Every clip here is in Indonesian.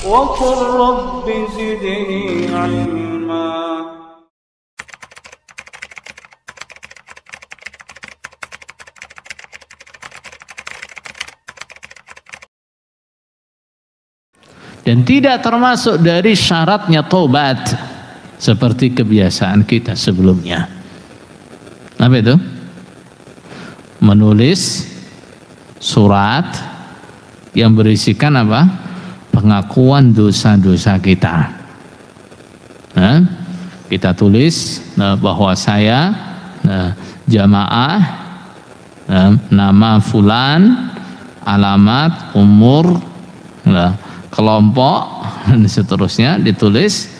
وقل رب زدني علما. Dan tidak termasuk dari syaratnya taubat seperti kebiasaan kita sebelumnya. Apa itu? Menulis surat yang berisikan apa? Pengakuan dosa-dosa kita. Nah, kita tulis bahwa saya jamaah, nama fulan, alamat, umur, kelompok dan seterusnya ditulis,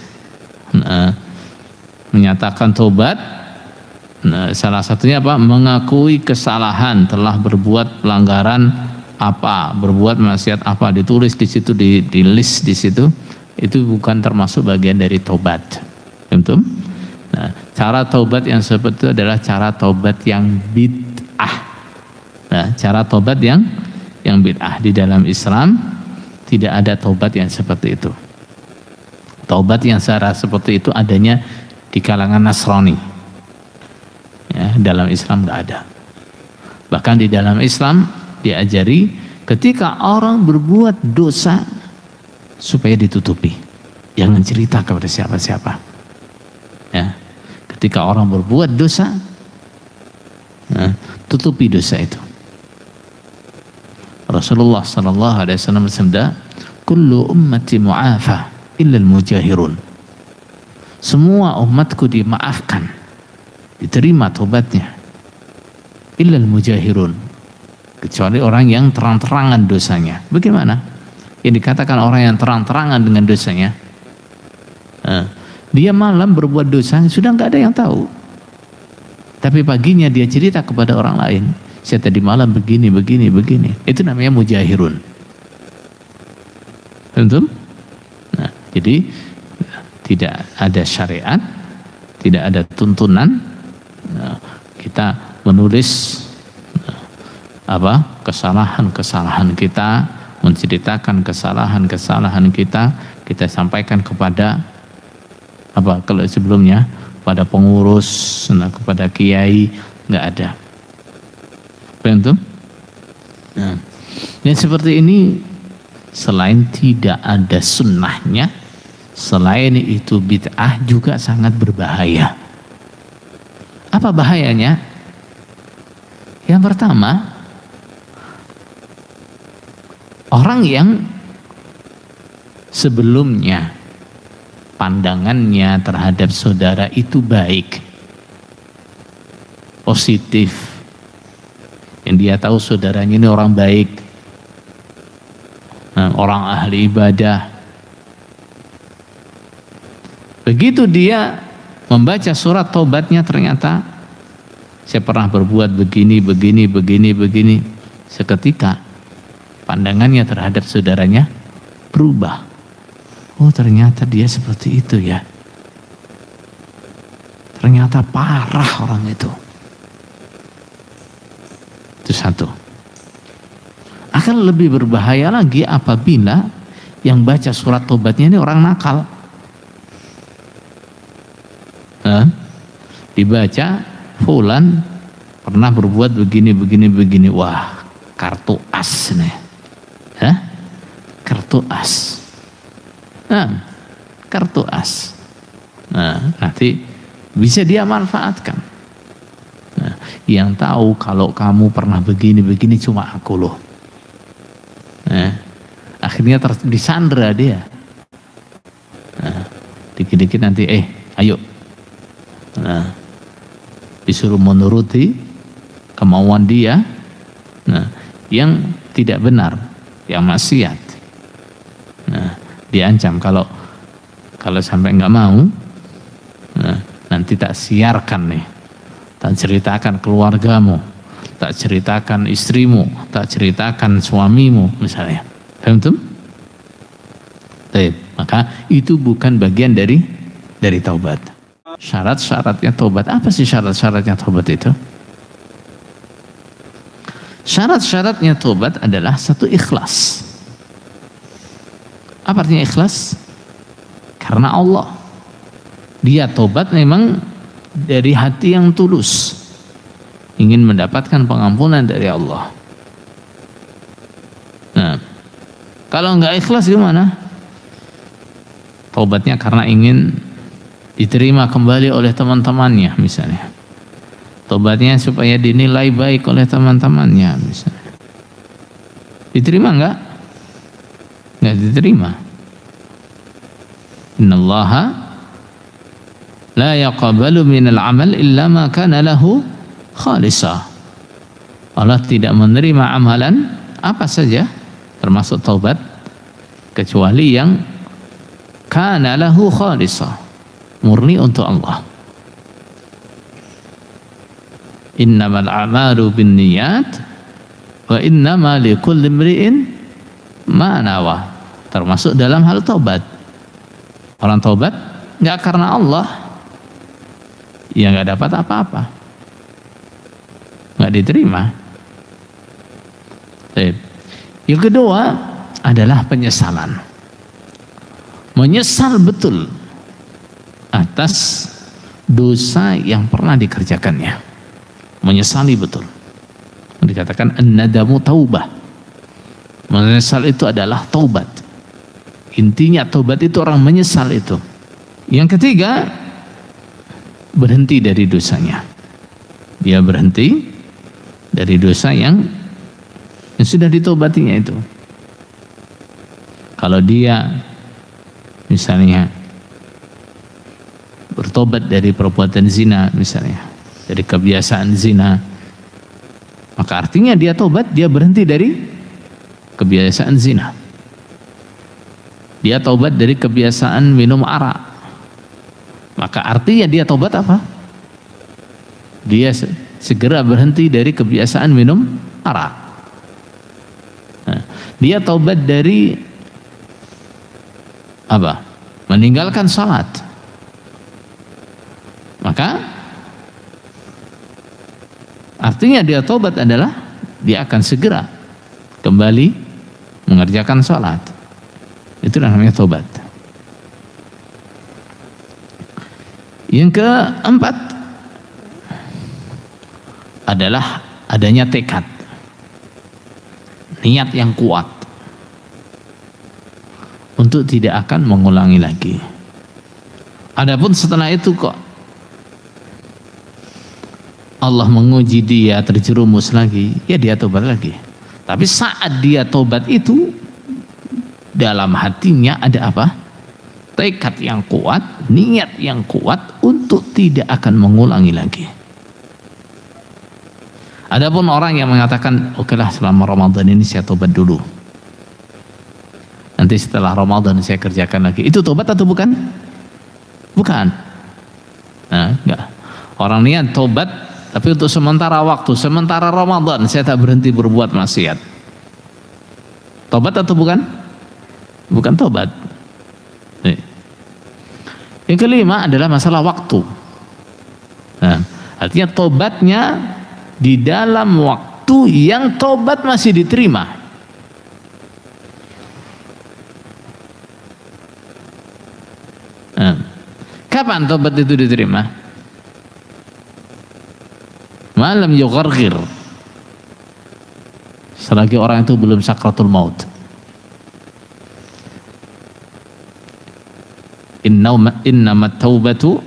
menyatakan tobat. Salah satunya apa? Mengakui kesalahan, telah berbuat pelanggaran apa, berbuat maksiat apa, ditulis di situ, di list di situ. Itu bukan termasuk bagian dari tobat. Betul? Nah, cara tobat yang seperti itu adalah cara tobat yang bid'ah. Nah, cara tobat yang bid'ah di dalam Islam. Tidak ada taubat yang seperti itu. Taubat yang secara seperti itu adanya di kalangan Nasrani. Ya, dalam Islam tidak ada. Bahkan di dalam Islam diajari ketika orang berbuat dosa supaya ditutupi. Jangan cerita kepada siapa-siapa. Ya, ketika orang berbuat dosa, tutupi dosa itu. Rasulullah sallallahu alaihi wasallam bersabda, "Kullu ummati mu'afa illa al-mujahirun." Semua umatku dimaafkan, diterima tobatnya. Illa al-mujahirun, kecuali orang yang terang-terangan dosanya. Bagaimana? Yang dikatakan orang yang terang-terangan dengan dosanya, dia malam berbuat dosa sudah nggak ada yang tahu, tapi paginya dia cerita kepada orang lain, saya tadi malam begini. Itu namanya mujahirun. Betul? Nah, jadi tidak ada syariat, tidak ada tuntunan kita menulis kesalahan-kesalahan kita, menceritakan kesalahan-kesalahan kita sampaikan kepada kalau sebelumnya pada pengurus, kepada kiai, nggak ada. Betul? Nah, yang seperti ini selain tidak ada sunnahnya, selain itu bid'ah juga sangat berbahaya. Apa bahayanya? Yang pertama, orang yang sebelumnya pandangannya terhadap saudara itu baik, positif, yang dia tahu saudaranya ini orang baik, orang ahli ibadah. Begitu dia membaca surat taubatnya, ternyata saya pernah berbuat begini. Seketika pandangannya terhadap saudaranya berubah. Oh, ternyata dia seperti itu ya. Ternyata parah orang itu. Itu satu. Akan lebih berbahaya lagi apabila yang baca surat tobatnya ini orang nakal. Dibaca, fulan pernah berbuat begini. Wah, kartu as nih. Kartu as. Kartu as. Nanti bisa dia manfaatkan. Yang tahu kalau kamu pernah begini cuma aku loh. Akhirnya disandra dia. Dikit-dikit nanti ayo. Disuruh menuruti kemauan dia, yang tidak benar, yang maksiat. Diancam kalau sampai nggak mau, nanti tak siarkan nih, tak ceritakan keluargamu, tak ceritakan istrimu, tak ceritakan suamimu misalnya. Betul? Maka itu bukan bagian dari taubat. Syarat-syaratnya taubat, apa sih syarat-syaratnya taubat itu? Syarat-syaratnya taubat adalah satu, ikhlas. Apa artinya ikhlas? Karena Allah. Dia tobat memang dari hati yang tulus, ingin mendapatkan pengampunan dari Allah. Nah, kalau nggak ikhlas gimana? Tobatnya karena ingin diterima kembali oleh teman-temannya misalnya. Tobatnya supaya dinilai baik oleh teman-temannya misalnya. Diterima nggak? Nggak diterima. Innallaha la yaqbalu minal amal illa ma kana lahu khalisa. Allah tidak menerima amalan apa saja termasuk taubat kecuali yang kana lahu khalisa, murni untuk Allah. Innamal a'malu binniyat wa innama likulli imri'in ma nawa, termasuk dalam hal taubat. Orang taubat nggak karena Allah, ya nggak dapat apa-apa, nggak diterima. Yang kedua adalah penyesalan, menyesal betul atas dosa yang pernah dikerjakannya, menyesali betul. Dikatakan an-nadamu taubah, menyesal itu adalah taubat. Intinya taubat itu orang menyesal itu. Yang ketiga, berhenti dari dosanya. Dia berhenti dari dosa yang sudah ditaubatinya itu. Kalau dia misalnya bertobat dari perbuatan zina misalnya, dari kebiasaan zina, maka artinya dia tobat, dia berhenti dari kebiasaan zina. Dia tobat dari kebiasaan minum arak, maka artinya dia tobat apa? Dia segera berhenti dari kebiasaan minum arak. Nah, dia tobat dari apa? Meninggalkan salat, maka artinya dia tobat adalah dia akan segera kembali mengerjakan salat. Itu namanya tobat. Yang keempat adalah adanya tekad, niat yang kuat untuk tidak akan mengulangi lagi. Adapun setelah itu kok Allah menguji dia terjerumus lagi, ya dia tobat lagi. Tapi saat dia tobat itu dalam hatinya ada apa? Tekad yang kuat, niat yang kuat untuk tidak akan mengulangi lagi. Adapun orang yang mengatakan, okelah selama Ramadan ini saya tobat dulu, nanti setelah Ramadan saya kerjakan lagi. Itu tobat atau bukan? Bukan. Nah, enggak. Orang niat tobat, tapi untuk sementara waktu, sementara Ramadan saya tak berhenti berbuat maksiat. Tobat atau bukan? Bukan tobat. Yang kelima adalah masalah waktu. Nah, artinya tobatnya di dalam waktu yang tobat masih diterima. Nah, kapan tobat itu diterima? Malam yugharghir, selagi orang itu belum sakratul maut. Innamat taubatu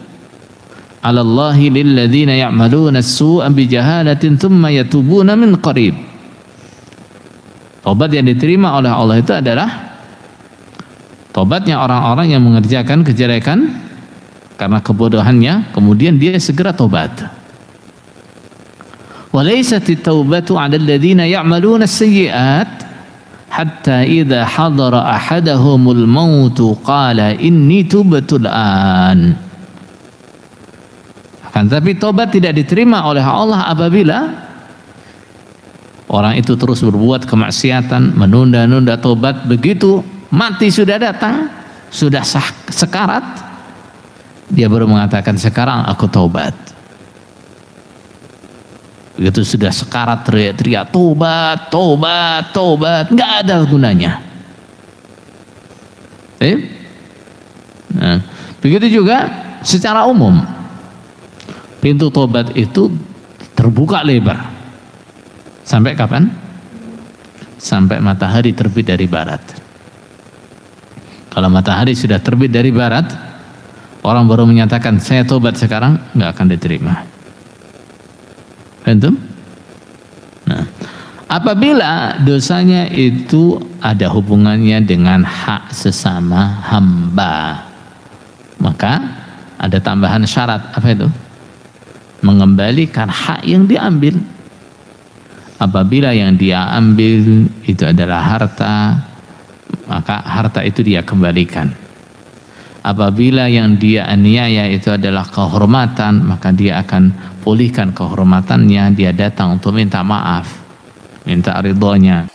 'ala Allahi lil ladzina ya'maluna as-su'a bi jahalatin tsumma yatubuna min qarib. Tobat yang diterima oleh Allah itu adalah tobatnya orang-orang yang mengerjakan kejelekan karena kebodohannya, kemudian dia segera tobat. Wa laysat at-taubatu 'ala alladzina ya'maluna as-sayyi'at hatta idza hadara ahadahumul mautu qala inni tubtu al-an. Akan tapi tobat tidak diterima oleh Allah apabila orang itu terus berbuat kemaksiatan, menunda-nunda tobat, begitu mati sudah datang, sudah sekarat, dia baru mengatakan sekarang aku tobat. Begitu sudah sekarat teriak-teriak tobat, tobat, tobat, nggak ada gunanya. Nah, begitu juga secara umum pintu tobat itu terbuka lebar. Sampai kapan? Sampai matahari terbit dari barat. Kalau matahari sudah terbit dari barat, orang baru menyatakan saya tobat sekarang, nggak akan diterima. Paham? Nah, apabila dosanya itu ada hubungannya dengan hak sesama hamba, maka ada tambahan syarat. Apa itu? Mengembalikan hak yang diambil. Apabila yang dia ambil itu adalah harta, maka harta itu dia kembalikan. Apabila yang dia aniaya itu adalah kehormatan, maka dia akan pulihkan kehormatannya. Dia datang untuk minta maaf, minta ridhonya.